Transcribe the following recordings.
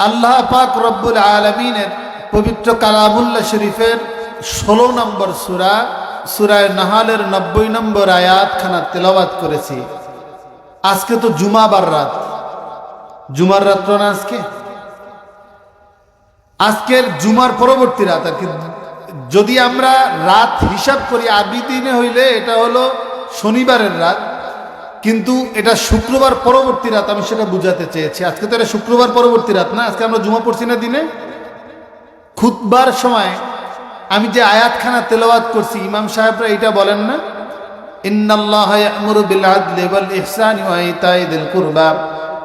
আল্লাহ পাক রব্বুল আলামিনের পবিত্র কালামুল্লাহ শরীফের 16 নম্বর সূরা সূরা নাহালের 90 নম্বর আয়াতখানা তেলাওয়াত করেছি। আজকে তো জুমাবার রাত, জুমার রাত না আজকের জুমার পরবর্তী রাত আর কি। যদি আমরা রাত হিসাব করি আরবি দিনে হইলে এটা হলো শনিবারের রাত, কিন্তু এটা শুক্রবার পরবর্তী রাত, আমি সেটা বুঝাতে চেয়েছি। আজকে তো এটা শুক্রবার পরবর্তী রাত না, আজকে আমরা জুমা পড়ছি না দিনে। খুতবার সময় আমি যে আয়াতখানা তেলাওয়াত করছি, ইমাম সাহেবরা এটা বলেন না, ইন্নাল্লাহা ইয়া'মুরু বিল আদলি ওয়াল ইহসানি ওয়া ইতাই যিল কুরবা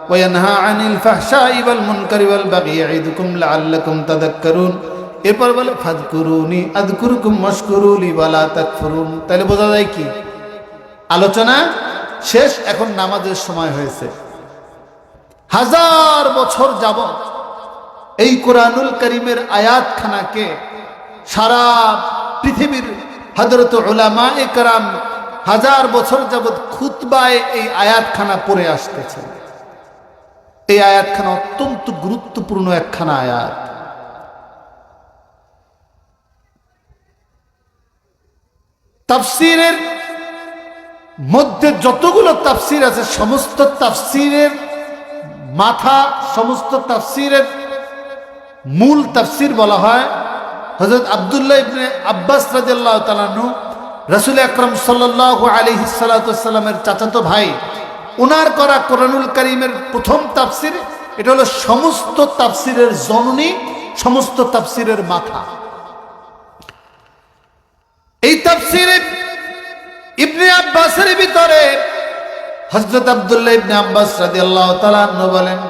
ওয়া ইয়ানহা আনিল ফাহশাই ওয়াল মুনকারি ওয়াল বাগই ইয়াইদুকুম লাআল্লাকুম তাযাক্কারুন। এরপর বলে ফাযকুরুনি আযকুরুকুম ওয়াশকুরুলি ওয়া লা তাকফুরুন। তাহলে বোঝা যায় কি আলোচনা শেষ, এখন নামাজের সময় হয়েছে। 1000 বছর যাবত এই কোরআনুল কারীমের আয়াতখানাকে সারা পৃথিবীর হযরত উলামায়ে কেরাম 1000 বছর যাবত খুতবায় এই আয়াতখানা পড়ে আসতেছে। এই আয়াতখানা অত্যন্ত গুরুত্বপূর্ণ একখানা আয়াত। তাফসীরের মধ্যে যতগুলো তাফসীর আছে, সমস্ত তাফসীরের মাথা, সমস্ত তাফসীরের মূল তাফসীর বলা হয় হযরত আব্দুল্লাহ ইবনে আব্বাস রাদিয়াল্লাহু তাআলা আনহু, রাসূল আকরাম সাল্লাল্লাহু আলাইহি সাল্লাতু ওয়াসাল্লামের চাচাতো ভাই, ওনার করা কোরআনুল কারীমের প্রথম তাফসীর। এটা হলো সমস্ত তাফসীরের জননী, সমস্ত তাফসীরের মাথা। এই তাফসীরে ইবনে আব্বাসের ভিতরে হযরত আব্দুল্লাহ ইবনে আব্বাস রাদিয়াল্লাহু তাআলা আনহু বলেন,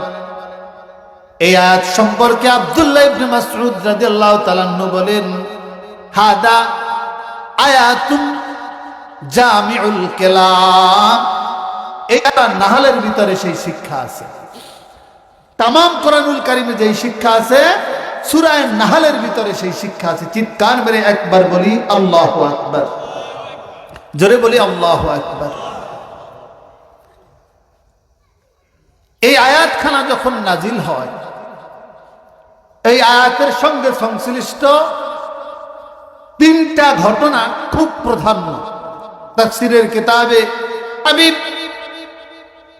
এই আয়াত সম্পর্কে আব্দুল্লাহ ইবনে মাসউদ রাদিয়াল্লাহু তাআলা আনহু বলেন, হাদা আয়াতুন জামিউল কালাম। এই নাহলের ভিতরে সেই শিক্ষা আছে, তাম কোরআনুল কারীমে যেই শিক্ষা আছে সূরা নাহলের ভিতরে সেই শিক্ষা আছে। চিৎকার মেরে একবার বলি আল্লাহু আকবার, জোরে বলি আল্লাহু আকবার। এই আয়াতখানা যখন নাজিল হয়, এই আয়াতের সঙ্গে সংশ্লিষ্ট 3টা ঘটনা খুব প্রাধান্য। তাফসীরের কিতাবে হাবিব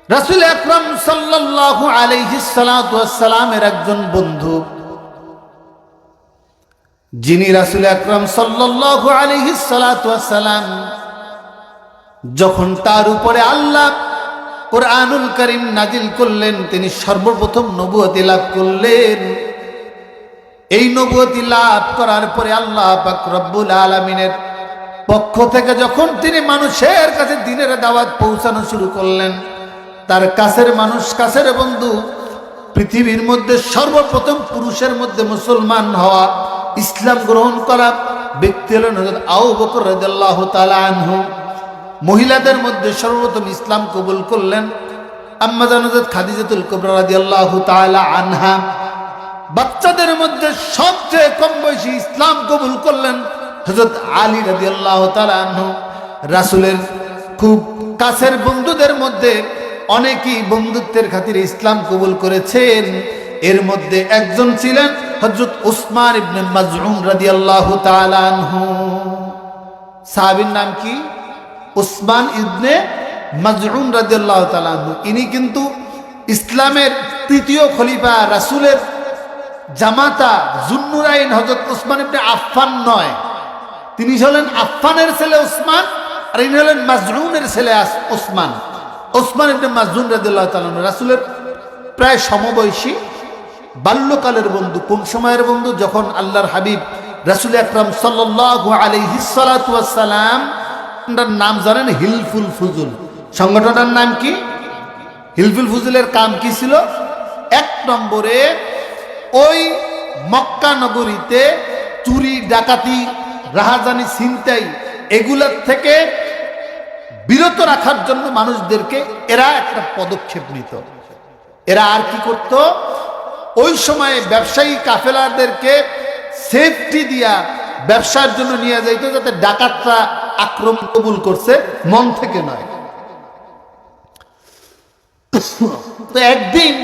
রাসূল আকরাম সাল্লাল্লাহু আলাইহি সাল্লাতু ওয়াসসালামের একজন বন্ধু, যিনি রাসূল আকরাম সাল্লাল্লাহু আলাইহি সাল্লাতু ওয়াসসালাম যখন তার উপরে আল্লাহ কোরআনুল কারীম নাজিল করলেন, তিনি সর্বপ্রথম নবুয়তি লাভ করলেন। এই নবুয়তি লাভ করার পরে আল্লাহ পাক রব্বুল আলামিনের পক্ষ থেকে যখন তিনি মানুষের কাছে দ্বীনের দাওয়াত পৌঁছানো শুরু করলেন, তার কাছের মানুষ, কাছের বন্ধু, পৃথিবীর মধ্যে সর্বপ্রথম পুরুষের মধ্যে মুসলমান হওয়া, ইসলাম গ্রহণ করা ব্যক্তি হলেন হযরত আবু বকর রাদিয়াল্লাহু তাআলা আনহু। মহিলাদের মধ্যে সর্বপ্রথম ইসলাম কবুল করলেন আম্মা জান হযরত খাদিজাতুল কুবরা রাদিয়াল্লাহু তাআলা আনহা। বাচ্চাদের মধ্যে সবচেয়ে কম বয়সী ইসলাম কবুল করলেন হযরত আলী রাদিয়াল্লাহু তাআলা আনহু। রাসূলের খুব কাছের বন্ধুদের মধ্যে অনেকেই বন্ধুত্বের খাতিরে ইসলাম কবুল করেছেন। এর মধ্যে একজন ছিলেন হযরত উসমান ইবনে মাজউন রাদিয়াল্লাহু তাআলা আনহু। সাহাবীর নাম কি? উসমান ইবনে মাজউন রাদিয়াল্লাহু তাআলা আনহু। ইনি কিন্তু ইসলামের ৩য় খলিফা, রাসূলের জামাতা যুন্নুরাইন হযরত উসমান ইবনে আফফান নয়। তিনি হলেন আফফানের ছেলে উসমান, আর ইনি হলেন মাজউনের ছেলে উসমান। উসমান ইবনে মাজউন রাদিয়াল্লাহু তাআলা আনহু রাসূলের প্রায় সমবয়সী, বাল্যকালের বন্ধু। কোন সময়ের বন্ধু? যখন আল্লাহর হাবিব রাসূল আকরাম সাল্লাল্লাহু আলাইহি সাল্লাতু ওয়াসসালাম, নাম জানেন? হিলফুল ফুজুল। সংগঠনটার নাম কি? হিলফুল ফুজুলের কাম কি ছিল? 1 নম্বরে ওই মক্কা নগরীতে চুরি, ডাকাতি, রাহাজানি, ছিনতাই এগুলোর থেকে বিরত রাখার জন্য মানুষদেরকে এরা একটা পদক্ষেপ নিত। এরা আর কি করত? ওই সময়ে ব্যবসায়ী কাফেলাদেরকে সেফটি দিয়া ব্যবসার জন্য নিয়ে যাইত, যাতে ডাকাতরা আক্রমণ কবুল করছে মন থেকে নয়। তো একদিন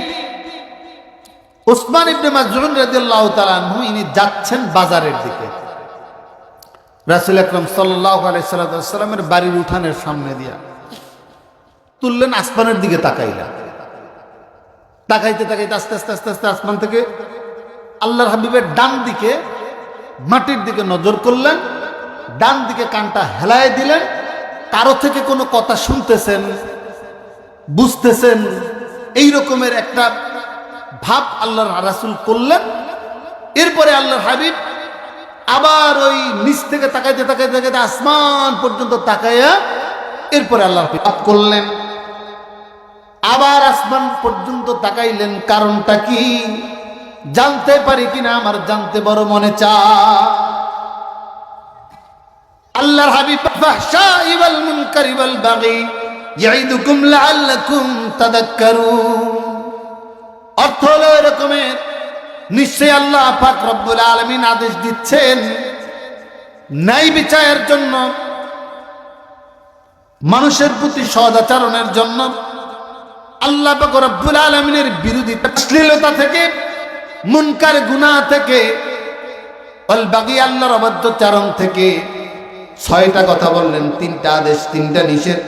উসমান ইবনে মাযউন রাদিয়াল্লাহু তাআলা আনহু ইনি যাচ্ছেন বাজারের দিকে, রাসূল আকরাম সাল্লাল্লাহু আলাইহি সাল্লামের বাড়ির উঠানের সামনে দিয়া তুললেন, আসমানের দিকে তাকাইলেন। তাকাইতে তাকাইতে আস্তে আস্তে আস্তে আস্তে আসমান থেকে আল্লাহর হাবিবের ডান দিকে মাটির দিকে নজর করলেন, ডান দিকে কানটা হেলায় দিলেন। কারো থেকে কোনো কথা শুনতেছেন, বুঝতেছেন, এই রকমের একটা ভাব আল্লাহর রাসূল করলেন। এরপরে আল্লাহর হাবিব আবার ওই নিচ থেকে তাকাইতে তাকাইতে তাকাইতে আসমান পর্যন্ত তাকাইয়া এরপরে আল্লাহর হাবিব করলেন, আবার আসমান পর্যন্ত তাকাইলেন। কারণটা কি জানতে পারি কিনা, আমার জানতে বড় মনে চায়। আল্লাহর হাবিব ফাহশাই ওয়াল মুনকারি ওয়াল বাগি ইয়াইদুকুম লাআল্লাকুম তাযাক্কারুন, অর্থ হলো এরকমের, নিশ্চয় আল্লাহ পাক রব্বুল আলামিন আদেশ দিচ্ছেন ন্যায় বিচারের জন্য, মানুষের প্রতি সদাচরণের জন্য, আল্লাহ পাক রব্বুল আলামিনের বিরোধিতা, অশ্লীলতা থেকে, মুনকার গুনাহ থেকে, ওয়াল বাগি আল্লাহর অবাধ্যচারণ থেকে। 6টা কথা বললেন, 3টা আদেশ 3টা নিষেধ।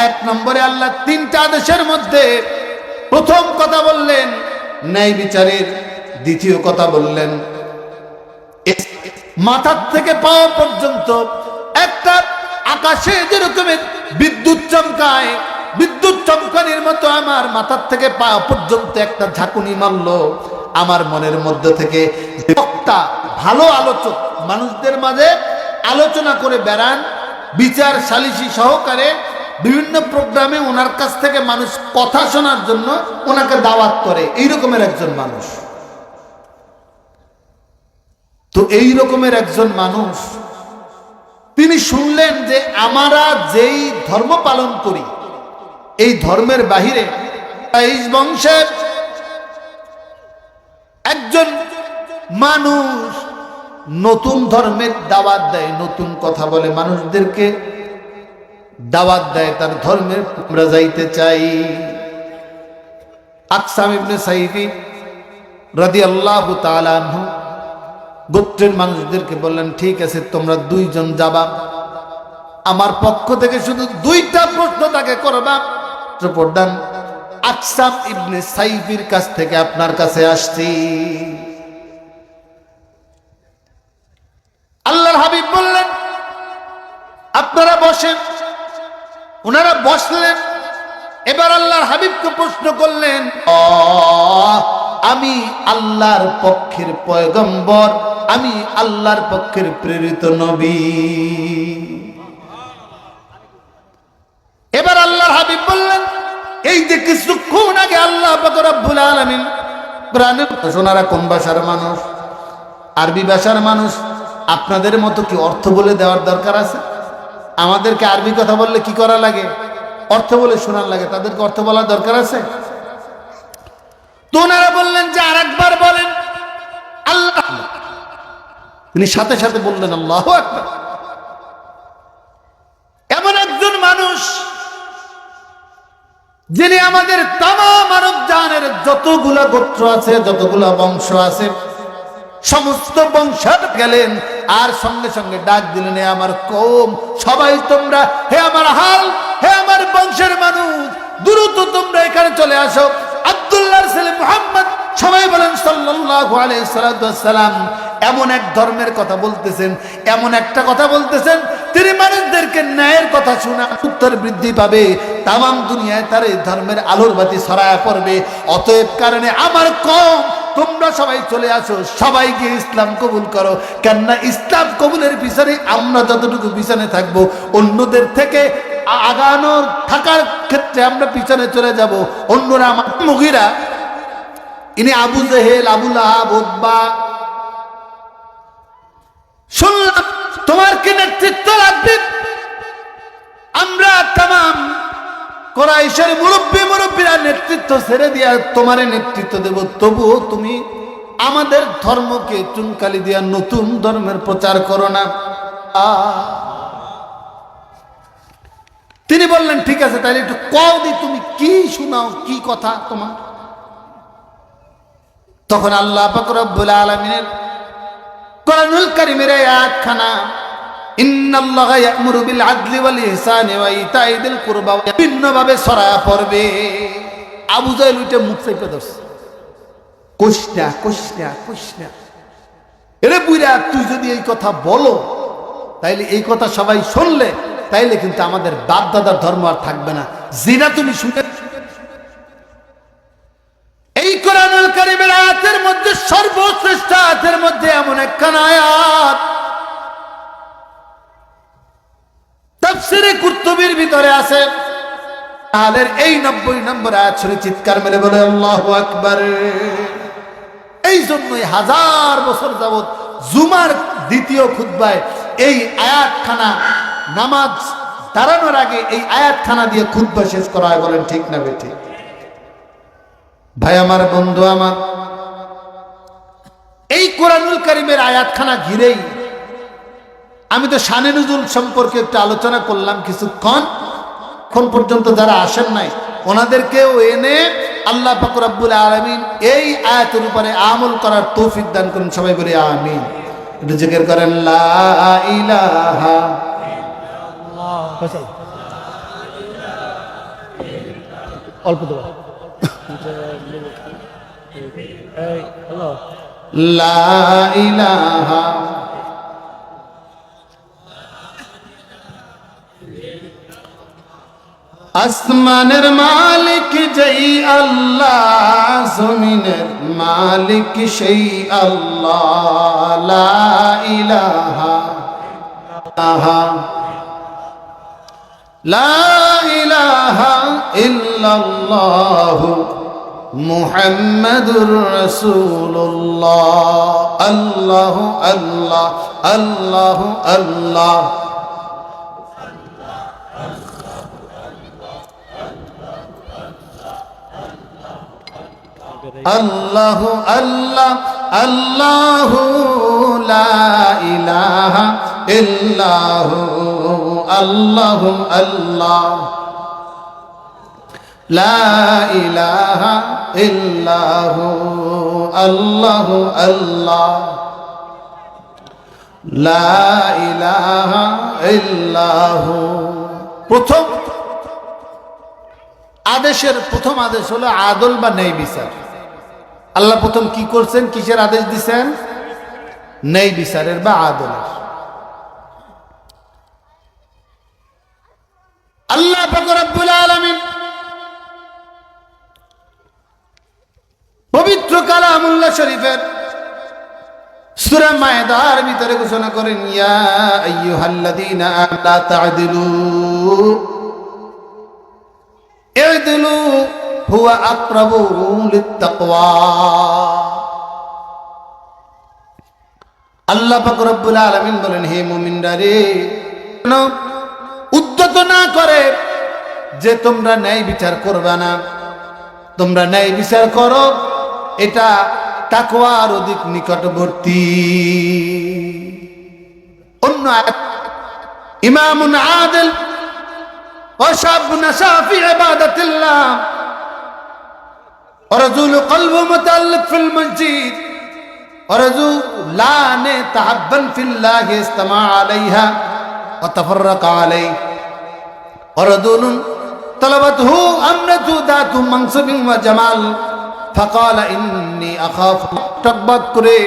1 নম্বরে আল্লাহ 3টা আদেশের মধ্যে প্রথম কথা বললেন ন্যায় বিচারের, দ্বিতীয় কথা বললেন মাথার থেকে পাওয়া পর্যন্ত একটা আকাশে যেরকমের বিদ্যুৎ চমকায়, বিদ্যুৎ চমকানির মতো আমার মাথার থেকে পাওয়া পর্যন্ত একটা ঝাঁকুনি মারল। আমার মনের মধ্যে থেকে বক্তা, ভালো আলোচক, মানুষদের মাঝে আলোচনা করে বেড়ান, বিচার সালিসি সহকারে বিভিন্ন প্রোগ্রামে ওনার কাছ থেকে মানুষ কথা শোনার জন্য ওনাকে দাওয়াত করে, এই রকমের একজন মানুষ। তো এই রকমের একজন মানুষ, তিনি শুনলেন যে আমরা যেই ধর্ম পালন করি, এই ধর্মের বাহিরে এই বংশের একজন মানুষ নতুন ধর্মের দাওয়াত দেয়, নতুন কথা বলে, মানুষদেরকে দাওয়াত দেয় তার ধর্মের, আমরা যাইতে চাই। আকসাম ইবনে সাইফি রাদিয়াল্লাহু তাআলা আনহু গোত্রের মানুষদেরকে বললেন, ঠিক আছে তোমরা 2 জন যাবা, আমার পক্ষ থেকে শুধু 2টা প্রশ্ন তাকে করবা। প্রদান আকসাম ইবনে সাইফির কাছ থেকে আপনার কাছে আসছি। আল্লাহর হাবিব বললেন আপনারা বসেন। ওনারা বসলেন। এবার আল্লাহর হাবিবকে প্রশ্ন করলেন, আমি আল্লাহর পক্ষের পয়গম্বর, আমি আল্লাহর পক্ষের প্রেরিত নবী। এবার আল্লাহর হাবিব বললেন, এই যে কিছুক্ষণ আগে আল্লাহ পাক রব্বুল আলামিন প্রাণের, ওনারা কোন ভাষার মানুষ? আরবি ভাষার মানুষ। আপনাদের মতো কি অর্থ বলে দেওয়ার দরকার আছে? আমাদেরকে আরবি কথা বললে কি করা লাগে? অর্থ বলে শোনার লাগে। তাদেরকে অর্থ বলার দরকার আছে? তো ওনারা বললেন যে আরেকবার বলেন আল্লাহ। তিনি সাথে সাথে বললেন আল্লাহু আকবার। এমন একজন মানুষ যিনি আমাদের তামাম মানব জানের যতগুলা গোত্র আছে, যতগুলা বংশ আছে, সমস্ত বংশ গেলেন আর সঙ্গে সঙ্গে ডাক দিলেন, হে আমার কওম, সবাই তোমরা, হে আমার হাল, হে আমার বংশের মানুষ, দ্রুত তোমরা এখানে চলে আসো। আব্দুল্লাহর ছেলে মুহাম্মদ, সবাই বলেন সাল্লাল্লাহু আলাইহি সাল্লাম, এমন এক ধর্মের কথা বলতেছেন, এমন একটা কথা বলতেছেন, তিনি মানুষদেরকে ন্যায়ের কথা শোনা উত্তর বৃদ্ধি পাবে, তামাম দুনিয়ায় তার এই ধর্মের আলোর বাতি ছড়ায়া পড়বে। অতএব কারণে আমার কওম, তোমরা সবাই চলে আসো, সবাই গিয়ে ইসলাম কবুল করো। কেননা ইসলাম কবুলের পিছনে আমরা যতটুকু পিছনে থাকবো, অন্যদের থেকে আগানোর থাকার ক্ষেত্রে আমরা পিছনে চলে যাব। অন্যরা আমার মুগিরা, ইনি আবু জেহেল, আবু লাহাব, উতবা, শুনলাম তোমার কি নেতৃত্ব লাগবে? আমরা তামাম কোরাইশের মুরব্বীরা নেতৃত্ব ছেড়ে দিয়া তোমার নেতৃত্ব দেব, তবুও তুমি আমাদের ধর্মকে চুনকালি দিয়া নতুন ধর্মের প্রচার করো না। তিনি বললেন, ঠিক আছে, তাহলে একটু কও দি, তুমি কি শোনাও, কি কথা তোমার? তখন আল্লাহ পাক রব্বুল আলামিনের কোরআনুল কারীমের আয়াতখানা ইন্নাল্লাহা ইয়া'মুরু বিল আদলি ওয়াল ইহসানি ওয়া ইতাই যিল কুরবা ভিন্নভাবে ছড়ায়া পড়বে। আবু জাহেল উঠে মুখ চাইপা ধরছে, কইনা কইনা কইনা, এরে বুইরা তুই যদি এই কথা বলো তাইলে এই কথা সবাই শুনলে তাইলে কিন্তু আমাদের বাপ দাদার ধর্ম আর থাকবে না, যেটা তুমি শুনে। এই কোরআনুল কারীমের আয়াতের মধ্যে সর্বশ্রেষ্ঠ আয়াতের মধ্যে এমন একখানা আয়াত তাফসীরে কুরতুবীর ভিতরে আছে, আলের এই 90 নম্বর আয়াত শুনে চিৎকার মেরে বলে আল্লাহু আকবার। এই জন্যই 1000 বছর যাবত জুমার দ্বিতীয় খুতবায় এই আয়াতখানা নামাজ দাঁড়ানোর আগে এই আয়াতখানা দিয়ে খুতবা শেষ করা হয়। বলেন ঠিক না বেঠিক? ভাই আমার, বন্ধু আমার, এই কোরআনুল কারীমের আয়াতখানা ঘিরেই আমি তো শানে নুজুল সম্পর্কে একটু আলোচনা করলাম কিছুক্ষণ। এখন পর্যন্ত যারা আসেন নাই ওনাদেরকেও এনে আল্লাহ পাক রব্বুল আলামিন এই আয়াতের উপরে আমল করার তৌফিক দান করুন। সবাই বলি আমিন। একটু জিকির করেন লা ইলাহা ইল্লাল্লাহ। অল্প তো লা ইলাহা আসমানের মালিক যেই আল্লাহ, জমিনের মালিক সেই আল্লাহ। লা ইলাহা লা ইলাহা ইল্লাল্লাহ মুহাম্মাদুর রাসূলুল্লাহ। আল্লাহু আল্লাহ আল্লাহু আল্লাহ আল্লাহু আল্লাহ আল্লাহু লা ইলাহা ইল্লাহু আল্লাহু আল্লাহ লা ইলাহা ইল্লাহু আল্লাহু আল্লাহ লা ইলাহা ইল্লাহু। প্রথম আদেশের প্রথম আদেশ হলো আদল বা ন্যায় বিচার। আল্লাহ প্রথম কি করছেন? কিসের আদেশ দিছেন? ন্যায় বিচারের বা আদলের। আল্লাহ পাক রব্বুল আলামিন পবিত্র কালামুল্লাহ শরীফের সূরা মায়েদার ভিতরে ঘোষণা করেন, ইয়া আইয়ুহাল্লাযীনা আমানু লা তা'দিলু ই'দিলু হুয়া আকরাবু লিত-তাকওয়া। আল্লাহ পাক রব্বুল আলামিন বলেন, হে মুমিনরা রে, উদ্যত না করে যে তোমরা ন্যায় বিচার করবে না, তোমরা ন্যায় বিচার করো, এটা তাকওয়ার অধিক নিকটবর্তী। অন্য ইমামুন আদিল ওয়া শাবুন নাশা ফি ইবাদাতিল্লাহ ওয়া রাজুলু কলবু মুতাআল্লিক ফিল মসজিদ ওয়া রাজুলানে তাহাব্বান ফিল্লাহ ইসতামা আলাইহা ওয়া তাফাররাকা আলাইহি ওয়া রাজুলুন তালাবাতহু আমরাতু দাতু মানসিবিন ওয়া জামাল ফাকালা ইন্নী আখাফু। টকবক করে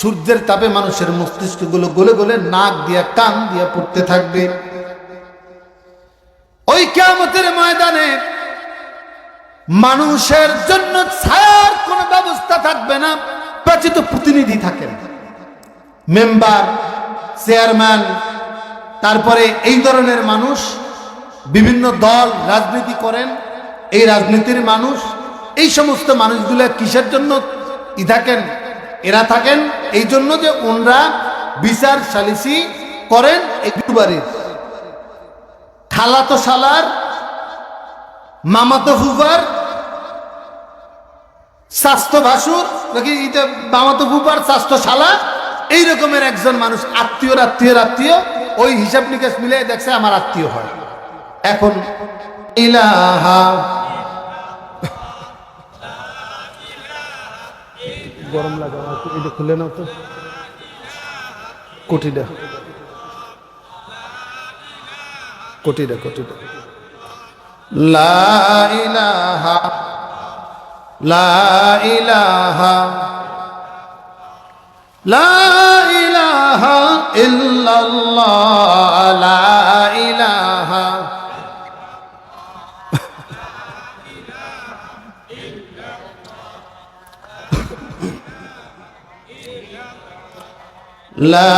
সূর্যের তাপে মানুষের মস্তিষ্কগুলো গলে গলে নাক দিয়ে কান দিয়ে পড়তে থাকবে। ওই কিয়ামতের ময়দানে মানুষের জন্য ছায়ার কোনো ব্যবস্থা থাকবে না। নির্বাচিত প্রতিনিধি থাকেন, মেম্বার, চেয়ারম্যান, তারপরে এই ধরনের মানুষ বিভিন্ন দল রাজনীতি করেন। এই রাজনীতির মানুষ, এই সমস্ত মানুষগুলো কিসের জন্য থাকেন? এরা থাকেন এই জন্য যে ওনরা বিচার সালিসি করেন একটু বাড়ির খালাতো শালার, মামাতো ফুফার, স্বাস্থ্য ভাসুর নাকি মামাতো ফুফার স্বাস্থ্য শালা, এই রকমের একজন মানুষ, আত্মীয় আত্মীয় আত্মীয়, ওই হিসাব নিকাশ মিলে দেখছে আমার আত্মীয় হয়। এখন ইলাহা গরম লাগে, এটা খুলে নাও তো কোটিটা কোটিটা কোটিটা। লা ইলাহা লা ইলাহা লা ইলাহা ইল্লাল্লাহ লা ইলাহা লা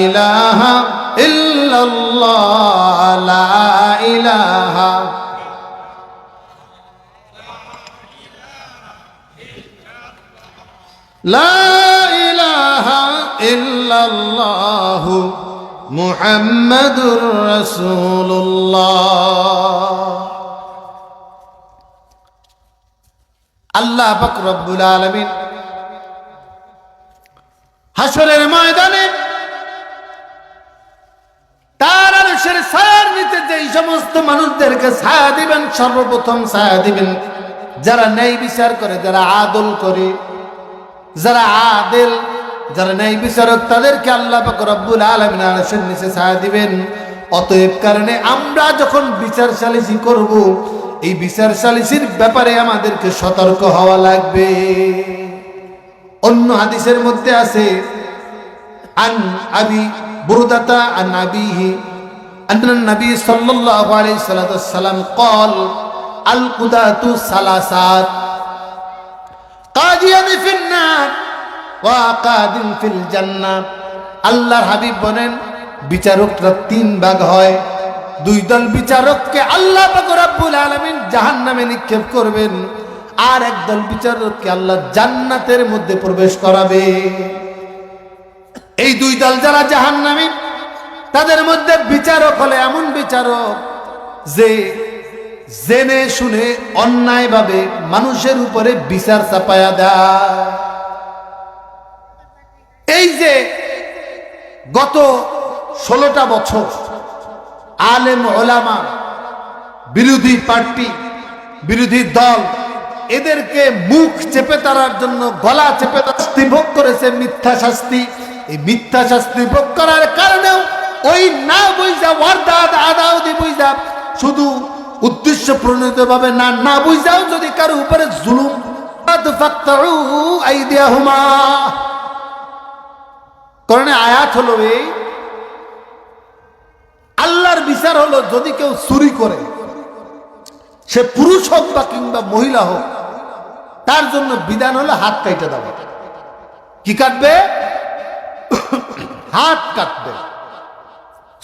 ইলাহা ইল্লাল্লাহ লা ইলাহা লা ইলাহা ইল্লাল্লাহ মুহাম্মাদুর রাসূলুল্লাহ। আল্লাহ পাক রব্বুল আলামিন হাসরের ময়দানে তার আরশের ছায়ার নিচে যেই সমস্ত মানুষদেরকে ছায়া দিবেন, সর্বপ্রথম ছায়া দিবেন যারা ন্যায় বিচার করে, যারা আদল করে, যারা আদেল, যারা ন্যায় বিচারক, তাদেরকে আল্লাহ পাক রব্বুল আলামিন আরশের নিচে ছায়া দিবেন। অতএব কারণে আমরা যখন বিচার সালিসি করব, এই বিচার সালিসির ব্যাপারে আমাদেরকে সতর্ক হওয়া লাগবে। অন্য হাদিসের মধ্যে আছে আন আবি বুরদাতা আন আবিহি আন্না নবী সাল্লাল্লাহু আলাইহি সাল্লাম قال القضاة ثلاثات قاضيان في النار وقاض في الجنة। আল্লাহর হাবিব বলেন বিচারকরা তিন ভাগ হয়। দুই দল বিচারককে আল্লাহ পাক রব্বুল আলামিন জাহান্নামে নিক্ষেপ করবেন, আর একদল বিচারককে আল্লাহ জান্নাতের মধ্যে প্রবেশ করাবে। এই দুই দল যারা জাহান্নামী, তাদের মধ্যে বিচারক হলে এমন বিচারক যে জেনে শুনে অন্যায়ভাবে মানুষের উপরে বিচার চাপায়া দেয়। এই যে গত 16টা বছর আলেম ওলামা, বিরোধী পার্টি, বিরোধী দল এদেরকে মুখ চেপে তারার জন্য গলা চেপে শাস্তি ভোগ করেছে, মিথ্যা শাস্তি। এই মিথ্যা শাস্তি ভোগ করার কারণেও ওই না বুঝা ওয়ারদাদ আদাউদি বুঝা, শুধু উদ্দেশ্য প্রণীত ভাবে না বুঝাও যদি কারো উপরে জুলুম, কারণে আয়াত হলো এই আল্লাহর বিচার হলো যদি কেউ চুরি করে, সে পুরুষ হোক বা কিংবা মহিলা হোক, তার জন্য বিধান হলো হাত কাটে দেওয়া। কি কাটবে? হাত কাটবে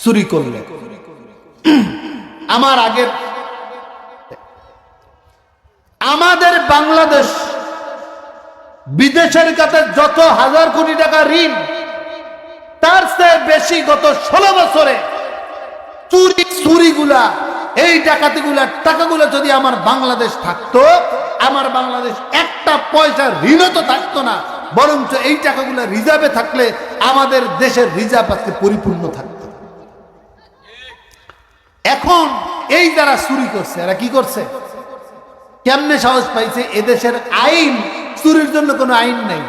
চুরি করলে। আমার আগের আমাদের বাংলাদেশ বিদেশের কাছে যত হাজার কোটি টাকা ঋণ, তার চেয়ে বেশি গত 16 বছরে চুরিগুলা, এই ডাকাতিগুলা, টাকাগুলো যদি আমার বাংলাদেশ থাকতো, আমার বাংলাদেশ একটা পয়সা ঋণও তো থাকতো না, বরঞ্চ এই টাকাগুলো রিজার্ভে থাকলে আমাদের দেশের রিজার্ভ আজকে পরিপূর্ণ থাকতো। এখন এই যারা চুরি করছে, এরা কি করছে? কেমনে সাহস পাইছে? এদেশের আইন, চুরির জন্য কোনো আইন নাই।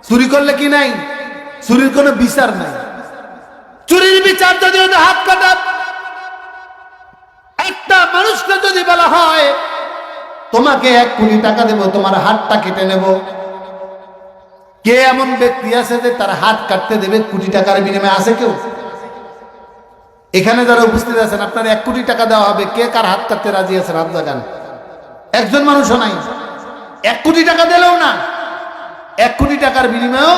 চুরি করলে কি নাই? চুরির কোনো বিচার নাই। চুরির বিচার যদি হাত কাটা, একটা মানুষকে যদি বলা হয় তোমাকে 1 কোটি টাকা দেব, তোমার হাতটা কেটে নেব, কে এমন ব্যক্তি আছে যে তার হাত কাটতে দেবে কোটি টাকার বিনিময়ে? আছে কেউ? এখানে যারা উপস্থিত আছেন, আপনার 1 কোটি টাকা দেওয়া হবে, কে কার হাত কাটতে রাজি আছেন? হাত জাগান। একজন মানুষও নাই। 1 কোটি টাকা দিলেও না, 1 কোটি টাকার বিনিময়েও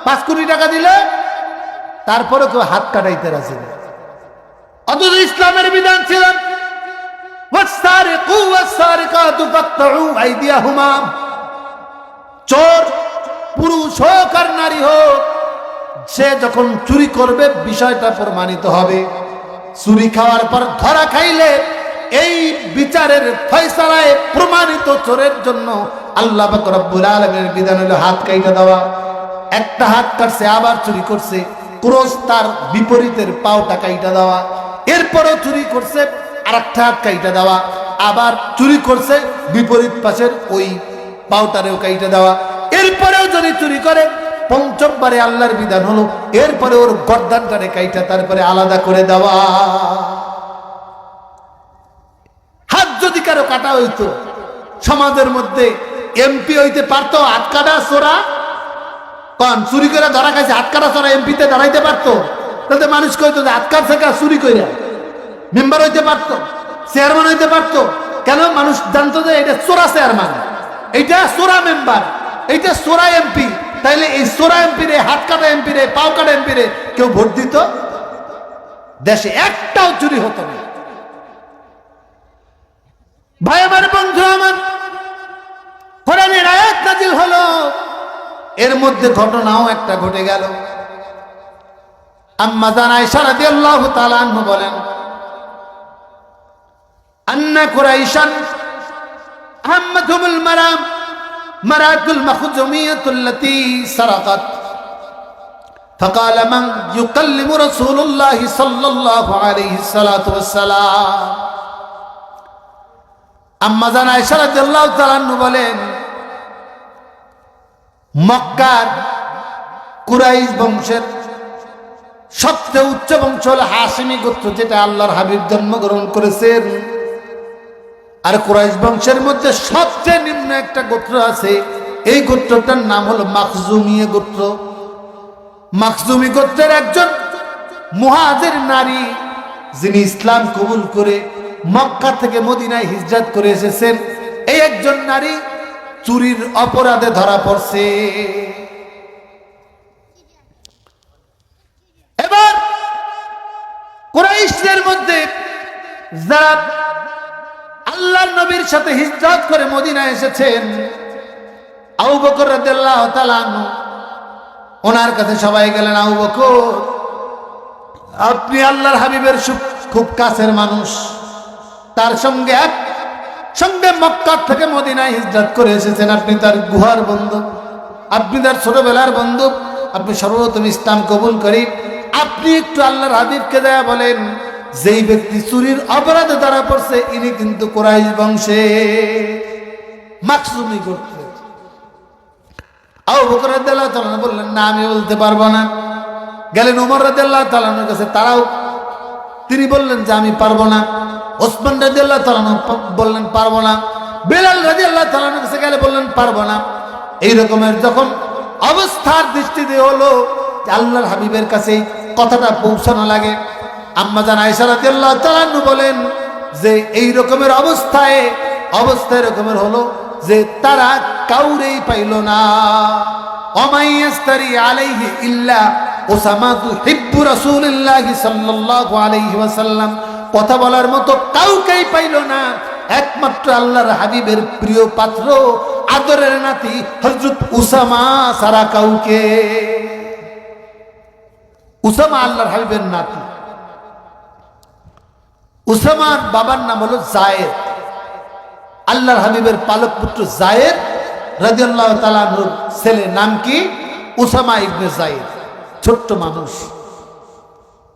5 কোটি টাকা দিলে তারপরে কেউ হাত কাটাইতে রাজি নেই। অথচ ইসলামের বিধান ছিল চোর পুরুষ হোক আর নারী হোক, সে যখন চুরি করবে বিষয়টা প্রমাণিত হবে। চুরি খাওয়ার পর ধরা খাইলে এই বিচারের ফয়সালায় প্রমাণিত চোরের জন্য আল্লাহ পাক রব্বুল আলামিনের বিধান হলো হাত কাইটা দেওয়া। একটা হাত কাটছে, আবার চুরি করছে, ক্রোশ তার বিপরীতের পাওটা কাইটা দেওয়া। এরপরও চুরি করছে, আরেকটা হাত কাইটা দেওয়া। আবার চুরি করছে, বিপরীত পাশের ওই পাওটারেও কাইটা দেওয়া। এর এরপরেও যদি চুরি করে, পঞ্চমবারে আল্লাহর বিধান হলো এরপরে ওর গর্দানটারে কাইটা তারপরে আলাদা করে দেওয়া। হাত যদি কারো কাটা হইতো, সমাজের মধ্যে এমপি হইতে পারতো, হাত কাটা চোরা কন চুরি করে ধরা খাইছে, হাত কাটা চোরা এমপিতে দাঁড়াইতে পারতো? তাতে মানুষ কইতো যে হাত কাটছে চুরি করে মেম্বার হইতে পারতো, চেয়ারম্যান হইতে পারতো। কেন? মানুষ জানতো যে এটা চোরা চেয়ারম্যান, এইটা চোরা মেম্বার, এইটা চোরা এমপি। তাইলে এই চোরা এমপি রে, হাত কাটা এমপি রে, পাও কাটা এমপি রে কেউ ভোট দিত? দেশে একটাও চুরি হতো না। ভাই আমার, বন্ধু আমার, কোরআনের আয়াত নাজিল হলো, এর মধ্যে ঘটনাও একটা ঘটে গেল। আম্মা জান আয়েশা রাদিয়াল্লাহু তাআলা আনহা বলেন, আন্না কুরাইশান আহম্মাতুল মারাম মারাতুল মাখজুমিয়াতুল্লাতী সারাকাত ফাকালা মান ইউকাল্লিমু রাসূলুল্লাহি সাল্লাল্লাহু আলাইহি সাল্লাতু ওয়াসসালাম। আম্মা জান আয়েশা রাদিয়াল্লাহু তাআলা আনহা বলেন, মক্কার কুরাইশ বংশের সবচেয়ে উচ্চ বংশ হল হাশিমি গোত্র, যেটা আল্লাহর হাবিব জন্মগ্রহণ করেছেন। আর কুরাইশ বংশের মধ্যে সবচেয়ে নিম্ন একটা গোত্র আছে, এই গোত্রটার নাম হলো মাখজুমিয়া গোত্র। মাখজুমি গোত্রের একজন মুহাজির নারী, যিনি ইসলাম কবুল করে মক্কা থেকে মদিনায় হিজরত করে এসেছেন, এই একজন নারী চুরির অপরাধে ধরা পড়ছে। এবার কুরাইশদের মধ্যে যারা আল্লাহর নবীর সাথে হিজরত করে মদিনায় এসেছেন, আবু বকর রাদিয়াল্লাহু তাআলা আনহু, ওনার কাছে সবাই গেলেন, আবু বকর, আপনি আল্লাহর হাবিবের খুব কাছের মানুষ, তার সঙ্গে মক্কা থেকে মদিনায় হিজরত করে এসেছেন, আপনি তার গুহার বন্ধু, আপনি তার ছোটবেলার বন্ধু, আপনি সর্বপ্রথম ইসলাম কবুল করি, আপনি একটু আল্লাহর হাবিবকে দেয়া বলেন, যেই ব্যক্তি চুরির অপরাধে ধরা পড়ছে ইনি কিন্তু কুরাইশ বংশে, মাখজুমি গোত্র। আবু বকর রাদিয়াল্লাহু তাআলা বললেন, না আমি বলতে পারবো না। গেলেন ওমর রাদিয়াল্লাহু তাআলার কাছে, তিনি বললেন যে আমি পারবো না। ওসমান রাদিয়াল্লাহু তাআলা বললেন পারবো না। বেলাল রাদিয়াল্লাহু তাআলার কাছে গেলে বললেন পারবো না। এই রকমের যখন অবস্থার দৃষ্টিতে হলো যে আল্লাহর হাবিবের কাছে কথাটা পৌঁছানো লাগে, আম্মা জান আয়েশা রাদিয়াল্লাহু তাআলা বলেন যে এই রকমের অবস্থায় এরকমের হলো যে তারা কাউরেই পাইল না। ওমাইয়াস্তারি আলাইহি ইল্লা উসামা হিব্বু রাসূলিল্লাহি সাল্লাল্লাহু আলাইহি ওয়াসাল্লাম, কথা বলার মতো কাউকেই পাইল না, একমাত্র আল্লাহর হাবিবের প্রিয় পাত্র, আদরের নাতি হযরত উসামা সারা কাউকে। উসামা আল্লাহর হাবিবের নাতি। উসামার বাবার নাম হলো যায়েদ। আল্লাহর হাবিবের পালক পুত্র যায়েদ রাদিয়াল্লাহু তাআলা আনহুর ছেলে নাম কি? Usama ibn Zayd. ছোট্ট মানুষ,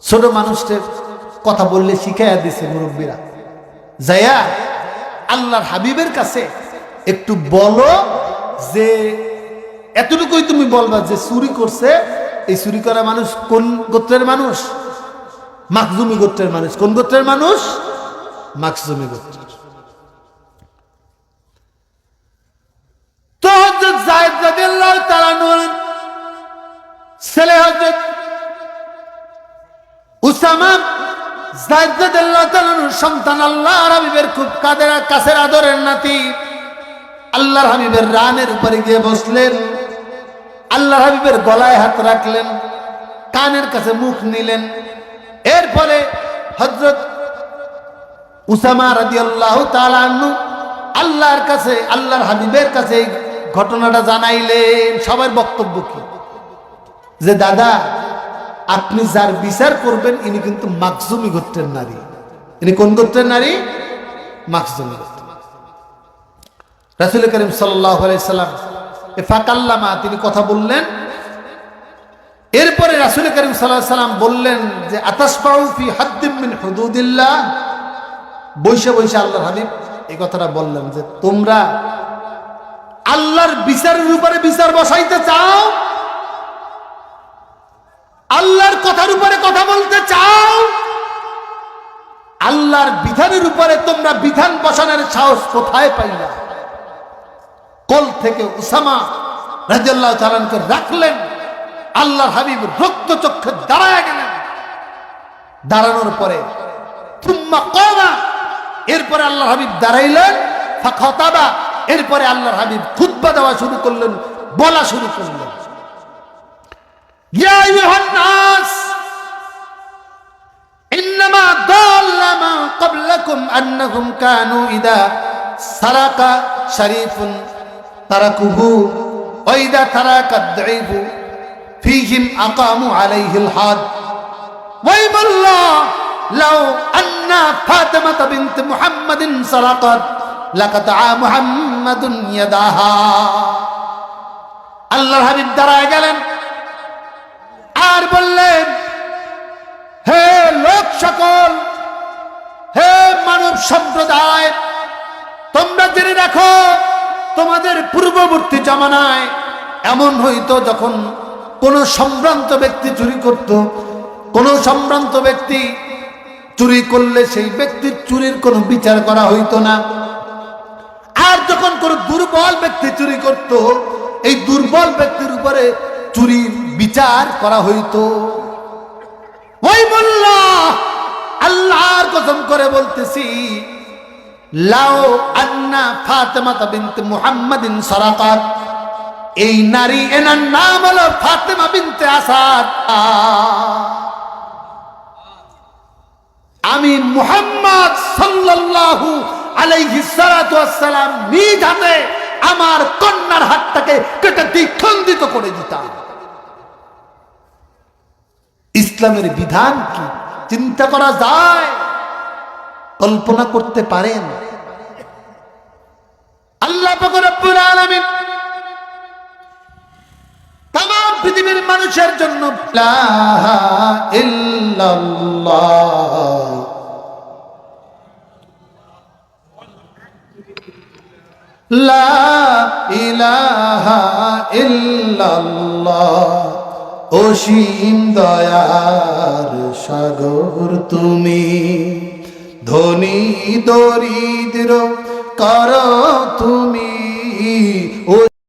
ছোট মানুষদের কথা বললে শিখাইয়া দিছে মুরব্বীরা, যাইয়া আল্লাহর হাবিবের কাছে একটু বলো যে এতটুকুই তুমি বলবা যে চুরি করছে, এই চুরি করা মানুষ কোন গোত্রের মানুষ? মাখজুমি গোত্রের মানুষ। কোন গোত্রের মানুষ? মাখজুমি গোত্রের। তো হযরত যায়েদ রাদিয়াল্লাহু তাআলা আনহু ছেলে হযরত উসামা, যায়েদ রাদিয়াল্লাহু তাআলা আনহুর সন্তান, আল্লাহর হাবিবের খুব কাছের আদরের নাতি, আল্লাহর হাবিবের রানের উপরে গিয়ে বসলেন, আল্লাহর হাবিবের গলায় হাত রাখলেন, কানের কাছে মুখ নিলেন। এরপরে হযরত উসামা রাদিয়াল্লাহু তাআলা আনহু আল্লাহর কাছে, আল্লাহর হাবিবের কাছে এই ঘটনাটা জানাইলেন। সবার বক্তব্য কি? যে দাদা, আপনি যার বিচার করবেন ইনি কিন্তু মাখজুমি গোত্রের নারী। ইনি কোন গোত্রের নারী? মাখজুমি গোত্র। রাসূল করিম সাল্লাল্লাহু আলাইহি সাল্লাম ফাকাল্লামা, তিনি কথা বললেন। এরপরে রাসূল করিম সাল্লাল্লাহু আলাইহি সাল্লাম বললেন যে আতাসফাউ ফি হাদ্দিম মিন হুদুদিল্লাহ। বৈশা আল্লাহর হাবিব এই কথাটা বললেন যে তোমরা আল্লাহর বিচারের উপরে বিচার বসাইতে চাও, আল্লাহর কথার উপরে কথা বলতে চাও, আল্লাহর বিধানের উপরে তোমরা বিধান বসানোর সাহস কোথায় পাইলা? কোল থেকে উসামা রাদিয়াল্লাহু তাআলা আনহু রাখলেন, আল্লাহর হাবিব রক্ত চক্ষে দাঁড়ায় গেলেন। দাঁড়ানোর পরে থুম্মা কামা, এরপরে আল্লাহর হাবিব দাঁড়াইলেন, ফাখাতাবা, এরপরে আল্লাহর হাবিব খুতবা দেওয়া শুরু করলেন, বলা শুরু করলেন, ইয়া আইয়ুহান নাস ইন্নামা দাল্লা মা ক্বাবলাকুম আন্নাহুম কানু ইদা সারাকা শরীফুন তারাকুহু ওয়া ইদা তারাকা দাঈফু ফীহিম আকামু আলাইহিল হাদ ওয়াইমাল্লাহ লাউ আন্না ফাতিমা বিনত মুহাম্মাদিন সারাকাত লাকাতা মুহাম্মাদুন ইয়াদাহা। আল্লাহর হাবিব দাঁড়ায় গেলেন আর বললেন, হে লোক সকল, হে মানব সম্প্রদায়, তোমরা জেনে রাখো, তোমাদের পূর্ববর্তী জামানায় এমন হইতো, যখন কোন সম্ভ্রান্ত ব্যক্তি চুরি করত, কোন সম্ভ্রান্ত ব্যক্তি চুরি করলে সেই ব্যক্তির চুরির কোনো বিচার করা হইতো না। আর যখন কোন দুর্বল ব্যক্তি চুরি করত, এই দুর্বল ব্যক্তির উপরে চুরির বিচার করা হইতো। ওই মোল্লা, আল্লাহর কসম করে বলতেছি, লাউ আন্না ফাতিমা বিনত মুহাম্মাদিন সারাকাত, এই নারী, এনার নাম হলো ফাতিমা বিনতে আসাদ, আমি মুহাম্মদ সাল্লাল্লাহু আলাইহি সাল্লাতু ওয়াসসালাম নিজ হাতে আমার কন্যার হাতটাকে কেটে দ্বিখণ্ডিত করে দিতাম। ইসলামের বিধান কি চিন্তা করা যায়? কল্পনা করতে পারেন? আল্লাহ পাক রব্বুল আলামিন तमाम পৃথিবীর মানুষের জন্য লা ইল্লাল্লাহ লা ইলাহা ইল্লাল্লাহ, অসীম দয়ার সাগর তুমি, ধনী দরিদ্র করো তুমি